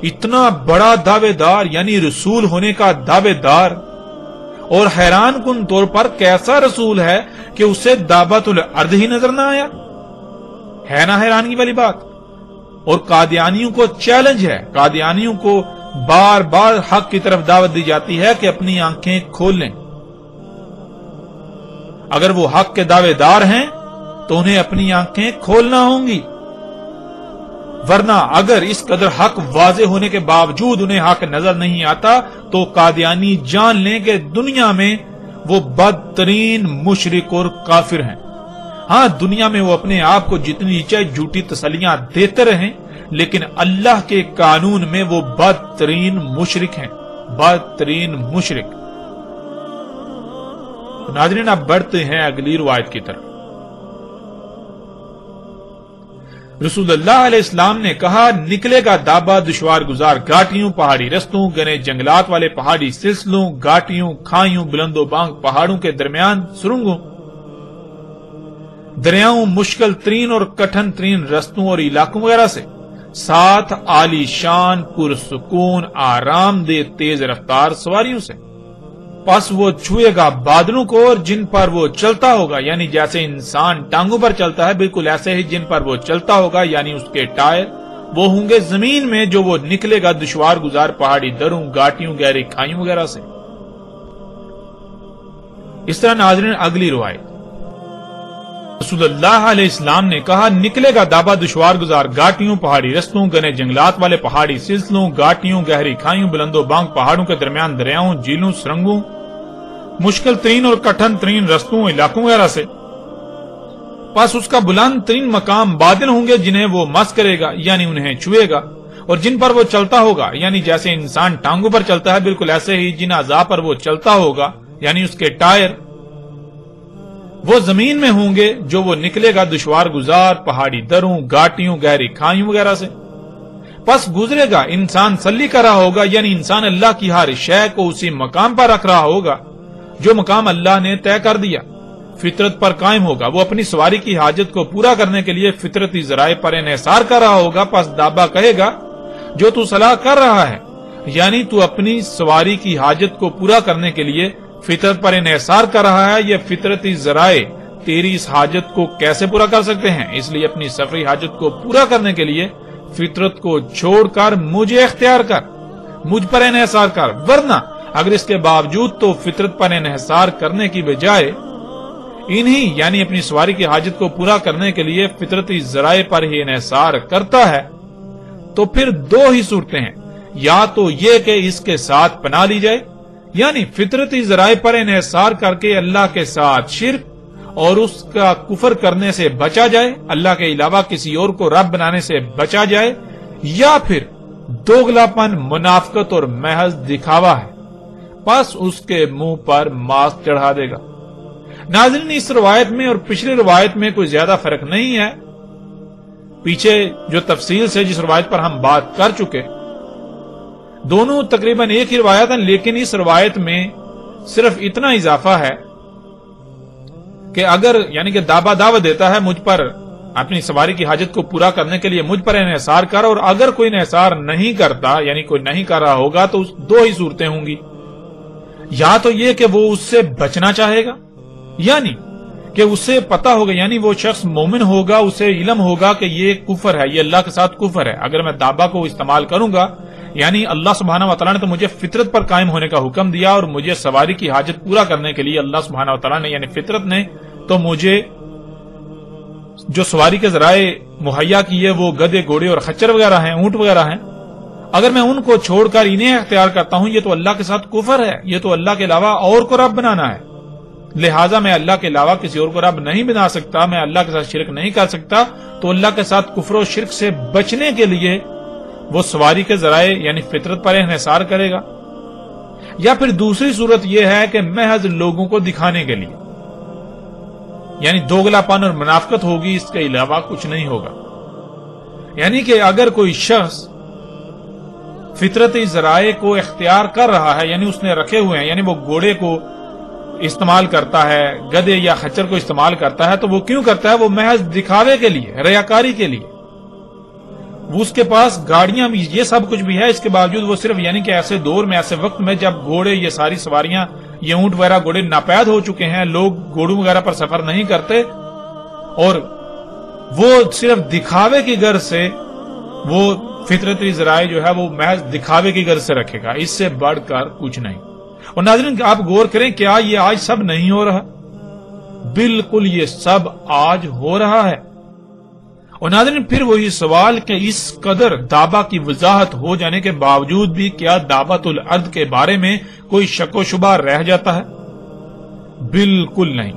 Speaker 1: اتنا بڑا دعوے دار یعنی رسول ہونے کا دعوے دار، اور حیران کن طور پر کیسا رسول ہے کہ اسے دابت الارض ہی نظر نہ آیا؟ ہے نا حیرانگی والی بات؟ اور قادیانیوں کو چیلنج ہے، قادیانیوں کو بار بار حق کی طرف دعوت دی جاتی ہے کہ اپنی آنکھیں کھول لیں۔ اگر وہ حق کے دعوے دار ہیں تو انہیں اپنی آنکھیں کھولنا ہوں گی، ورنہ اگر اس قدر حق واضح ہونے کے باوجود انہیں حق نظر نہیں آتا تو قادیانی جان لیں کہ دنیا میں وہ بدترین مشرک اور کافر ہیں۔ ہاں دنیا میں وہ اپنے آپ کو جتنی چاہے جھوٹی تسلیاں دیتے رہیں، لیکن اللہ کے قانون میں وہ بدترین مشرک ہیں، بدترین مشرک۔ ناظرین اب بڑھتے ہیں اگلی روایت کی طرف۔ رسول اللہ علیہ السلام نے کہا نکلے گا دابا دشوار گزار گھاٹیوں، پہاڑی رستوں، گنے جنگلات والے پہاڑی سلسلوں، گھاٹیوں، کھائیوں، بلند و بانگ پہاڑوں کے درمیان سرنگوں، دریاؤں، مشکل ترین اور کٹھن ترین رستوں اور علاقوں وغیرہ سے، ساتھ عالی شان پرسکون آرام دہ تیز رفتار سواریوں سے۔ پس وہ چھوئے گا بادلوں کو اور جن پر وہ چلتا ہوگا، یعنی جیسے انسان ٹانگوں پر چلتا ہے بالکل ایسے ہی جن پر وہ چلتا ہوگا یعنی اس کے ٹائر، وہ ہوں گے زمین میں جو وہ نکلے گا دشوار گزار پہاڑی دروں، گھاٹیوں، گہری کھائیوں وغیرہ سے۔ اس طرح ناظرین اگلی روایت، رسول اللہ علیہ السلام نے کہا نکلے گا دابا دشوار گزار گھاٹیوں، پہاڑی رستوں، گنے جنگلات والے پہاڑی سلسلوں، گھاٹیوں، گہری کھائیوں، بلند و بانگ پہاڑوں کے درمیان دریاؤں، جھیلوں، سرنگوں، مشکل ترین اور کٹھن ترین رستوں، علاقوں وغیرہ سے۔ پس اس کا بلند ترین مقام بادل ہوں گے جنہیں وہ مس کرے گا یعنی انہیں چھوئے گا، اور جن پر وہ چلتا ہوگا یعنی جیسے انسان ٹانگوں پر چلتا ہے بالکل ایسے ہی جن اعضاء پر وہ چلتا ہوگا یعنی اس کے ٹائر، وہ زمین میں ہوں گے جو وہ نکلے گا دشوار گزار پہاڑی دروں، گھاٹیوں، گہری کھائیوں وغیرہ سے۔ پس گزرے گا انسان سلی کر رہا ہوگا یعنی انسان اللہ کی ہر شے کو اسی مقام پر رکھ رہا ہوگا جو مقام اللہ نے طے کر دیا۔ فطرت پر قائم ہوگا، وہ اپنی سواری کی حاجت کو پورا کرنے کے لیے فطرتی ذرائع پر انحصار کر رہا ہوگا، پس دابا کہے گا جو تو صلاح کر رہا ہے، یعنی تو اپنی سواری کی حاجت کو پورا کرنے کے لیے فطرت پر انحصار کر رہا ہے، یہ فطرتی ذرائع تیری اس حاجت کو کیسے پورا کر سکتے ہیں؟ اس لیے اپنی سفری حاجت کو پورا کرنے کے لیے فطرت کو چھوڑ کر مجھے اختیار کر، مجھ پر انحصار کر، ورنہ اگر اس کے باوجود تو فطرت پر انحصار کرنے کی بجائے انہی یعنی اپنی سواری کی حاجت کو پورا کرنے کے لیے فطرتی ذرائع پر ہی انحصار کرتا ہے، تو پھر دو ہی صورتیں ہیں، یا تو یہ کہ اس کے ساتھ پناہ لی جائے، یعنی فطرتی ذرائع پر انحصار کر کے اللہ کے ساتھ شرک اور اس کا کفر کرنے سے بچا جائے، اللہ کے علاوہ کسی اور کو رب بنانے سے بچا جائے، یا پھر دوغلاپن، منافقت اور محض دکھاوا ہے، پس اس کے منہ پر ماسک چڑھا دے گا۔ ناظرین، اس روایت میں اور پچھلی روایت میں کوئی زیادہ فرق نہیں ہے، پیچھے جو تفصیل سے جس روایت پر ہم بات کر چکے، دونوں تقریباً ایک ہی روایت ہیں، لیکن اس روایت میں صرف اتنا اضافہ ہے کہ اگر یعنی کہ دابا دعوت دیتا ہے مجھ پر اپنی سواری کی حاجت کو پورا کرنے کے لیے مجھ پر انحصار کر، اور اگر کوئی انحصار نہیں کرتا یعنی کوئی نہیں کر رہا ہوگا تو دو ہی صورتیں ہوں گی، یا تو یہ کہ وہ اس سے بچنا چاہے گا، یعنی کہ اسے پتا ہوگا، یعنی وہ شخص مومن ہوگا، اسے علم ہوگا کہ یہ کفر ہے، یہ اللہ کے ساتھ کفر ہے، اگر میں دابا کو استعمال کروں گا یعنی اللہ سبحانہ وتعالی نے تو مجھے فطرت پر قائم ہونے کا حکم دیا، اور مجھے سواری کی حاجت پورا کرنے کے لیے اللہ سبحانہ وتعالی نے یعنی فطرت نے تو مجھے جو سواری کے ذرائع مہیا کیے وہ گدے، گھوڑے اور خچر وغیرہ ہیں، اونٹ وغیرہ ہیں، اگر میں ان کو چھوڑ کر انہیں اختیار کرتا ہوں یہ تو اللہ کے ساتھ کفر ہے، یہ تو اللہ کے علاوہ اور کو رب بنانا ہے، لہٰذا میں اللہ کے علاوہ کسی اور کو رب نہیں بنا سکتا، میں اللہ کے ساتھ شرک نہیں کر سکتا، تو اللہ کے ساتھ کفر و شرک سے بچنے کے لیے وہ سواری کے ذرائع یعنی فطرت پر انحصار کرے گا، یا پھر دوسری صورت یہ ہے کہ محض لوگوں کو دکھانے کے لیے یعنی دوغلاپن اور منافقت ہوگی، اس کے علاوہ کچھ نہیں ہوگا، یعنی کہ اگر کوئی شخص فطرتی ذرائع کو اختیار کر رہا ہے یعنی اس نے رکھے ہوئے ہیں، یعنی وہ گھوڑے کو استعمال کرتا ہے، گدے یا خچر کو استعمال کرتا ہے، تو وہ کیوں کرتا ہے؟ وہ محض دکھاوے کے لیے، ریاکاری کے لیے، وہ اس کے پاس گاڑیاں بھی یہ سب کچھ بھی ہے، اس کے باوجود وہ صرف یعنی کہ ایسے دور میں، ایسے وقت میں جب گھوڑے یہ ساری سواریاں یہ اونٹ وغیرہ گھوڑے ناپید ہو چکے ہیں، لوگ گھوڑوں وغیرہ پر سفر نہیں کرتے، اور وہ صرف دکھاوے کی غرض سے وہ فطرتی ذرائع جو ہے وہ محض دکھاوے کی غرض سے رکھے گا، اس سے بڑھ کر کچھ نہیں۔ اور ناظرین آپ غور کریں، کیا یہ آج سب نہیں ہو رہا؟ بالکل یہ سب آج ہو رہا ہے۔ اور ناظرین پھر وہی سوال کہ اس قدر دعویٰ کی وضاحت ہو جانے کے باوجود بھی کیا دعوت الارض کے بارے میں کوئی شک و شبہ رہ جاتا ہے؟ بالکل نہیں۔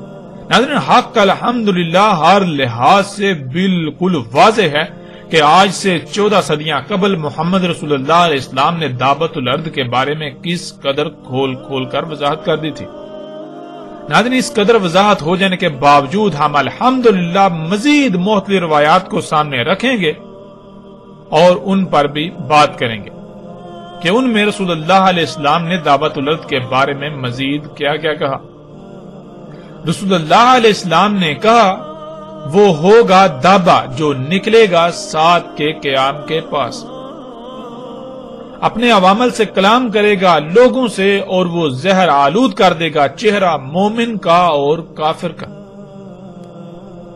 Speaker 1: ناظرین حق الحمدللہ ہر لحاظ سے بالکل واضح ہے کہ آج سے 14 صدیاں قبل محمد رسول اللہ علیہ السلام نے دعوت الارض کے بارے میں کس قدر کھول کھول کر وضاحت کر دی تھی۔ ناظرین اس قدر وضاحت ہو جانے کے باوجود ہم الحمدللہ مزید معتلی روایات کو سامنے رکھیں گے اور ان پر بھی بات کریں گے کہ ان میں رسول اللہ علیہ السلام نے دعوت الارض کے بارے میں مزید کیا کیا کہا۔ رسول اللہ علیہ السلام نے کہا وہ ہوگا دابا جو نکلے گا سات کے قیام کے پاس، اپنے عوامل سے کلام کرے گا لوگوں سے، اور وہ زہر آلود کر دے گا چہرہ مومن کا اور کافر کا۔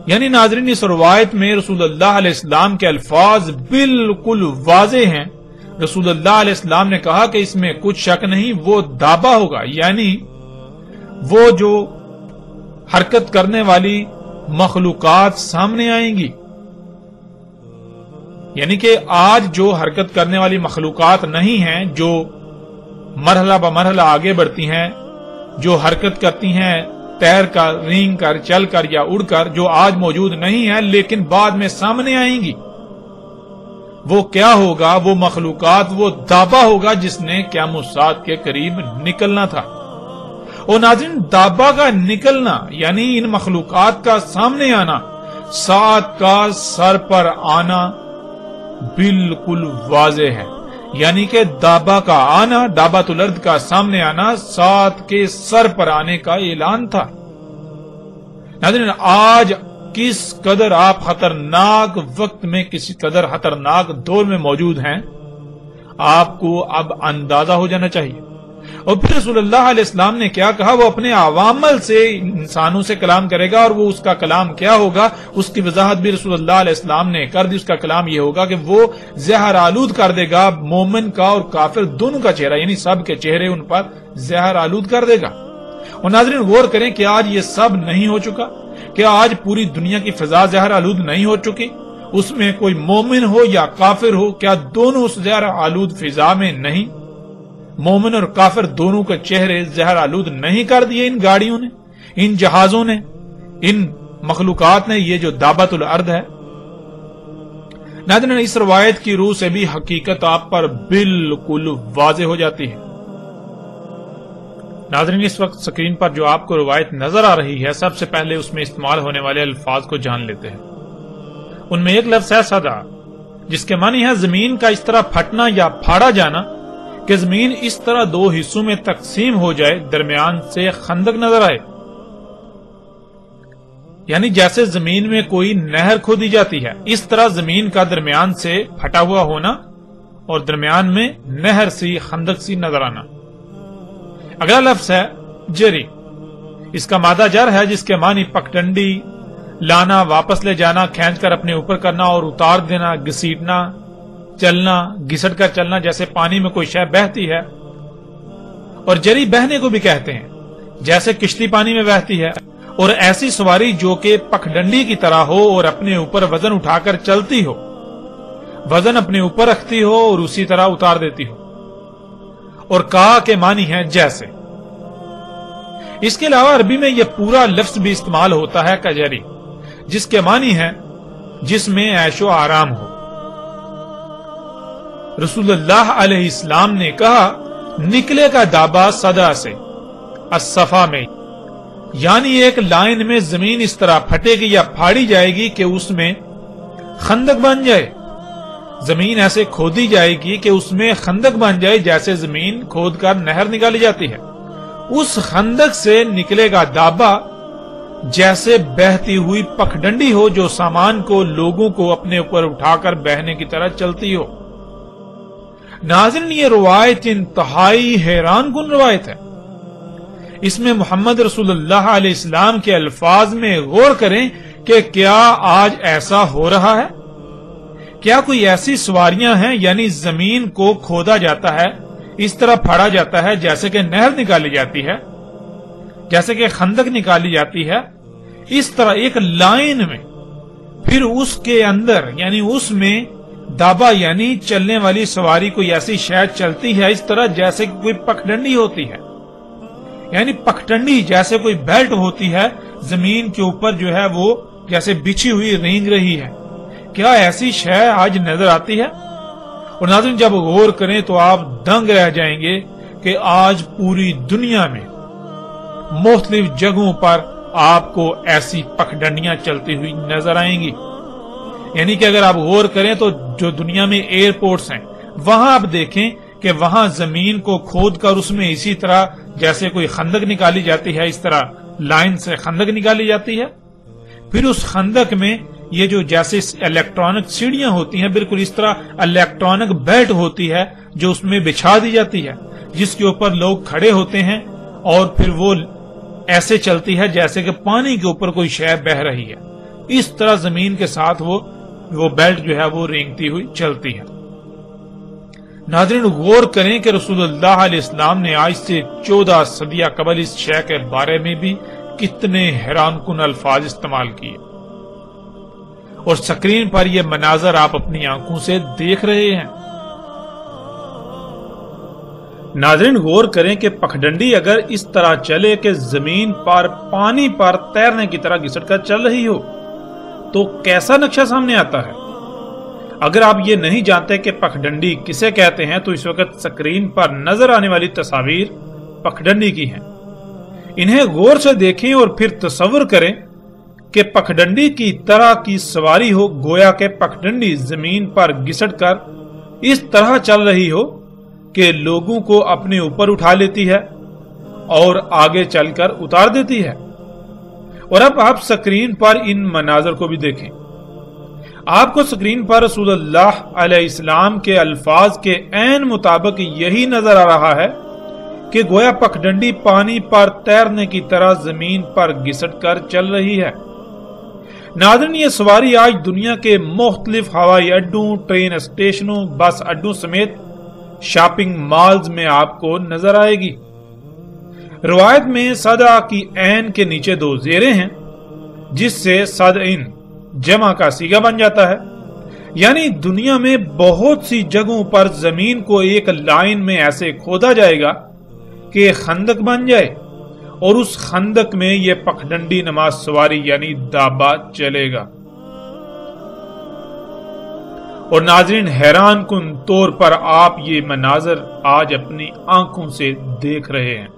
Speaker 1: یعنی ناظرین اس روایت میں رسول اللہ علیہ السلام کے الفاظ بالکل واضح ہیں۔ رسول اللہ علیہ السلام نے کہا کہ اس میں کچھ شک نہیں، وہ دابا ہوگا، یعنی وہ جو حرکت کرنے والی مخلوقات سامنے آئیں گی، یعنی کہ آج جو حرکت کرنے والی مخلوقات نہیں ہیں، جو مرحلہ بمرحلہ آگے بڑھتی ہیں، جو حرکت کرتی ہیں تیر کر، رینگ کر، چل کر یا اڑ کر، جو آج موجود نہیں ہیں لیکن بعد میں سامنے آئیں گی، وہ کیا ہوگا؟ وہ مخلوقات، وہ دابا ہوگا جس نے قیام الساعت کے قریب نکلنا تھا۔ اور ناظرین دابا کا نکلنا یعنی ان مخلوقات کا سامنے آنا، سات کا سر پر آنا بالکل واضح ہے، یعنی کہ دابا کا آنا، دابت الارض کا سامنے آنا سات کے سر پر آنے کا اعلان تھا۔ ناظرین آج کس قدر آپ خطرناک وقت میں کسی قدر خطرناک دور میں موجود ہیں آپ کو اب اندازہ ہو جانا چاہیے۔ اور پھر رسول اللہ علیہ السلام نے کیا کہا، وہ اپنے عوامل سے انسانوں سے کلام کرے گا، اور وہ اس کا کلام کیا ہوگا اس کی وضاحت بھی رسول اللہ علیہ السلام نے کر دی۔ اس کا کلام یہ ہوگا کہ وہ زہر آلود کر دے گا مومن کا اور کافر دونوں کا چہرہ، یعنی سب کے چہرے ان پر زہر آلود کر دے گا۔ اور ناظرین غور کریں کہ آج یہ سب نہیں ہو چکا، کیا آج پوری دنیا کی فضا زہر آلود نہیں ہو چکی؟ اس میں کوئی مومن ہو یا کافر ہو، کیا دونوں اس زہر آلود فضا میں نہیں؟ مومن اور کافر دونوں کے چہرے زہر آلود نہیں کر دیے ان گاڑیوں نے، ان جہازوں نے، ان مخلوقات نے، یہ جو دابت الارض ہے۔ ناظرین اس روایت کی روح سے بھی حقیقت آپ پر بالکل واضح ہو جاتی ہے۔ ناظرین اس وقت سکرین پر جو آپ کو روایت نظر آ رہی ہے، سب سے پہلے اس میں استعمال ہونے والے الفاظ کو جان لیتے ہیں۔ ان میں ایک لفظ ہے صدا، جس کے معنی ہے زمین کا اس طرح پھٹنا یا پھاڑا جانا کہ زمین اس طرح دو حصوں میں تقسیم ہو جائے، درمیان سے خندق نظر آئے، یعنی جیسے زمین میں کوئی نہر کھودی جاتی ہے، اس طرح زمین کا درمیان سے پھٹا ہوا ہونا اور درمیان میں نہر سی خندق سی نظر آنا۔ اگلا لفظ ہے جری، اس کا مادہ جر ہے، جس کے معنی پگڈنڈی، لانا، واپس لے جانا، کھینچ کر اپنے اوپر کرنا اور اتار دینا، گھسیٹنا، چلنا، گھسٹ کر چلنا، جیسے پانی میں کوئی شے بہتی ہے۔ اور جری بہنے کو بھی کہتے ہیں، جیسے کشتی پانی میں بہتی ہے۔ اور ایسی سواری جو کہ پگڈنڈی کی طرح ہو اور اپنے اوپر وزن اٹھا کر چلتی ہو، وزن اپنے اوپر رکھتی ہو اور اسی طرح اتار دیتی ہو۔ اور کا کے معنی ہے جیسے۔ اس کے علاوہ عربی میں یہ پورا لفظ بھی استعمال ہوتا ہے کجری، جس کے معنی ہے جس میں عیش و آرام ہو۔ رسول اللہ علیہ السلام نے کہا نکلے کا دابا صدا سے، الصفا میں، یعنی ایک لائن میں زمین اس طرح پھٹے گی یا پھاڑی جائے گی کہ اس میں خندق بن جائے، زمین ایسے کھودی جائے گی کہ اس میں خندق بن جائے، جیسے زمین کھود کر نہر نکالی جاتی ہے۔ اس خندق سے نکلے گا دابا جیسے بہتی ہوئی پگڈنڈی ہو، جو سامان کو، لوگوں کو اپنے اوپر اٹھا کر بہنے کی طرح چلتی ہو۔ ناظرین یہ روایت انتہائی حیران کن روایت ہے۔ اس میں محمد رسول اللہ علیہ السلام کے الفاظ میں غور کریں کہ کیا آج ایسا ہو رہا ہے؟ کیا کوئی ایسی سواریاں ہیں، یعنی زمین کو کھودا جاتا ہے، اس طرح پھاڑا جاتا ہے جیسے کہ نہر نکالی جاتی ہے، جیسے کہ خندق نکالی جاتی ہے، اس طرح ایک لائن میں، پھر اس کے اندر یعنی اس میں دابا یعنی چلنے والی سواری کوئی ایسی شے چلتی ہے اس طرح جیسے کہ کوئی پگڈنڈی ہوتی ہے، یعنی پگڈنڈی جیسے کوئی بیلٹ ہوتی ہے زمین کے اوپر جو ہے وہ جیسے بچھی ہوئی رینگ رہی ہے۔ کیا ایسی شے آج نظر آتی ہے؟ اور ناظرین جب غور کریں تو آپ دنگ رہ جائیں گے کہ آج پوری دنیا میں مختلف جگہوں پر آپ کو ایسی پگڈنڈیاں چلتی ہوئی نظر آئیں گی۔ یعنی کہ اگر آپ غور کریں تو جو دنیا میں ایئرپورٹس ہیں وہاں آپ دیکھیں کہ وہاں زمین کو کھود کر اس میں اسی طرح جیسے کوئی خندق نکالی جاتی ہے، اس طرح لائن سے خندق نکالی جاتی ہے، پھر اس خندق میں یہ جو جیسے الیکٹرانک سیڑھیاں ہوتی ہیں، بالکل اس طرح الیکٹرانک بیلٹ ہوتی ہے جو اس میں بچھا دی جاتی ہے، جس کے اوپر لوگ کھڑے ہوتے ہیں اور پھر وہ ایسے چلتی ہے جیسے کہ پانی کے اوپر کوئی شے بہہ رہی ہے۔ اس طرح زمین کے ساتھ وہ بیلٹ جو ہے وہ رینگتی ہوئی چلتی ہے۔ ناظرین غور کریں کہ رسول اللہ علیہ السلام نے آج سے 14 صدیاں قبل اس شے کے بارے میں بھی کتنے حیران کن الفاظ استعمال کیے، اور سکرین پر یہ مناظر آپ اپنی آنکھوں سے دیکھ رہے ہیں۔ ناظرین غور کریں کہ پگڈنڈی اگر اس طرح چلے کہ زمین پر پانی پر تیرنے کی طرح گھسٹ کر چل رہی ہو تو کیسا نقشہ سامنے آتا ہے؟ اگر آپ یہ نہیں جانتے کہ پگڈنڈی کسے کہتے ہیں تو اس وقت سکرین پر نظر آنے والی تصاویر پگڈنڈی کی ہیں، انہیں غور سے دیکھیں اور پھر تصور کریں کہ پگڈنڈی کی طرح کی سواری ہو، گویا کہ پگڈنڈی زمین پر گھسٹ کر اس طرح چل رہی ہو کہ لوگوں کو اپنے اوپر اٹھا لیتی ہے اور آگے چل کر اتار دیتی ہے۔ اور اب آپ سکرین پر ان مناظر کو بھی دیکھیں. آپ کو سکرین پر رسول اللہ علیہ السلام کے الفاظ کے عین مطابق یہی نظر آ رہا ہے کہ گویا پگڈنڈی پانی پر تیرنے کی طرح زمین پر گھسٹ کر چل رہی ہے. ناظرین، یہ سواری آج دنیا کے مختلف ہوائی اڈوں، ٹرین اسٹیشنوں، بس اڈوں سمیت شاپنگ مالز میں آپ کو نظر آئے گی. روایت میں صدع کی عین کے نیچے 2 زیریں ہیں جس سے صدعین جمع کا صیغہ بن جاتا ہے. یعنی دنیا میں بہت سی جگہوں پر زمین کو ایک لائن میں ایسے کھودا جائے گا کہ خندق بن جائے اور اس خندق میں یہ پگڈنڈی نماز سواری یعنی دابہ چلے گا. اور ناظرین، حیران کن طور پر آپ یہ مناظر آج اپنی آنکھوں سے دیکھ رہے ہیں.